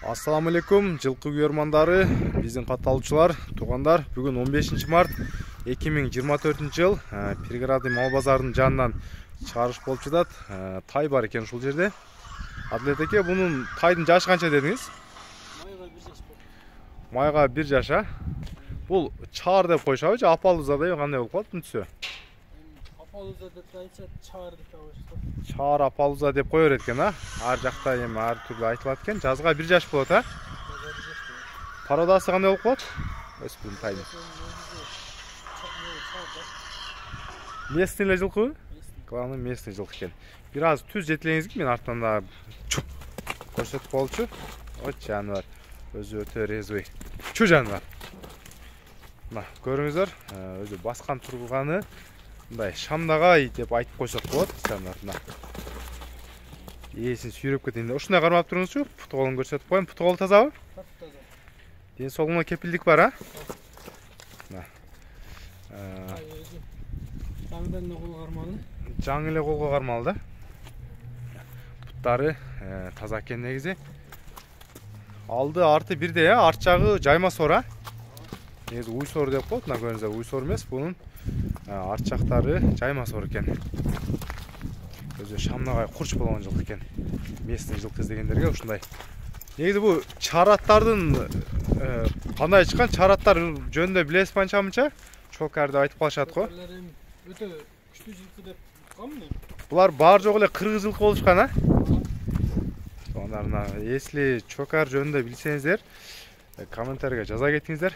Assalamu алейкум, жылкы көрмандары, биздин катталуучулар, туугандар. Бүгүн 15 март 2024 жыл Пирградный мал базарынын жанынан чыгарыш болуп жатат. Тай бар экен ушул жерде. Адилет эке, бунун тайдын жашы канча дедиңиз? Майга 1 жаша. Бул чаар деп коюшабы же апалуза деп кандай болуп калат түнүсү? Апалуза деп айтса, чаар деп коюшат. Чаар апалуза деп кое берет экен, а? Ар жакта эми ар түрдүү айтылат экен. Жазга 1 жаш болот, а? Пародасы кандай болуп калат? Өспүрүм тайдын. Местный эле жылкыбы? Главный местный жылкы экен. Бир аз түз жетилеңизги, мен артынан да көрсөтүп болчу. Ой, жаныбар. Өзү өтө резвый. Чу жаныбар. Мына, көрүңүздөр, өзү баскан турганы мындай шамдагай деп айтып койсок болот, жаныбар. Мына. Ээсин сүйрөп кетейин деп. Ушундай кармап туруңузчу. Пут колун көрсөтүп коеюн. Пут колу тазабы? Таза. Ден соолугуна кепилдик бар, а? Мына. Жаңыдан эле колго кармалды. Жаңы эле колго кармалды. Буттары таза экен негизи. Алды арты бирдей, арт жагы жайма сора. Негизи уй сор деп коет, мына көрүңүздөр, уй сор эмес, бунун арт жактары жайма сор экен. Өзү шамнагай курч болгон жылкы экен. Местный жылкы издегендерге ушундай. Негизи бу чараттардын кандай чыккан, чараттар жөнүндө билесизби анча-мынча? Чокар деп айтып калышат го. Өтө күчтүү жылкы деп атканмын. Булар баар жок эле кыргыз жылкы болушкан, а? Ондарына, если чокар жөнүндө билсеңиздер, комментарийге жаза кетиңиздер.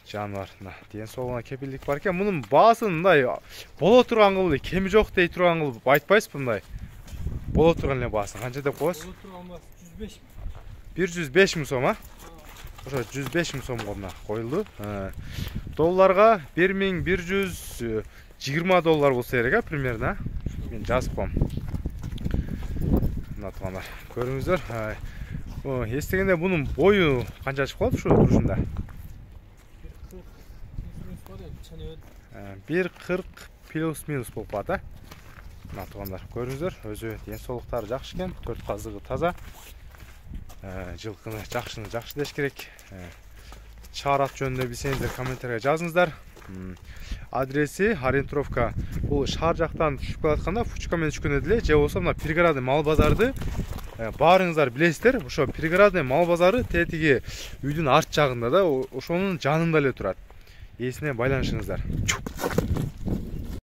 Жаныбар, ден соолугуна кепилдик бар экен. Мунун баасын мындай боло турган кылып, кеми жок дей турган кылып айтпайсызбы мындай? Боло турган эле баасын канча деп коесуз? Боло турган баасы 105 105 миң сом, а? Ошо 105 миң сомго мына коюлду. Долларга 1120 доллар болсо керек, а, примерно. Мен жазып коем. Мына туугандар, көрүңүздөр. Эстегенде бунун бою канча чыгып калат ушу турушунда? 1.40 плюс-минус болуп калат, а? Мына туугандар, көрүңүздөр, өзү ден соолуктары жакшы экен, 4 казыгы таза. Жылкыны жакшы деш керек. Чарат жөнүндө билсеңиздер комментарийге жазыңыздар. Адреси ориентировка. Бул шаар жактан түшүп келатканда Фучка менен түшкөндө деле же болсо мына Пирградный мал базарды баарыңыздар билесиздер. Ошо Пирградный мал базары тетиги үйдүн арт жагында да, ошонун жанында эле турат. Эсине байланышыңыздар.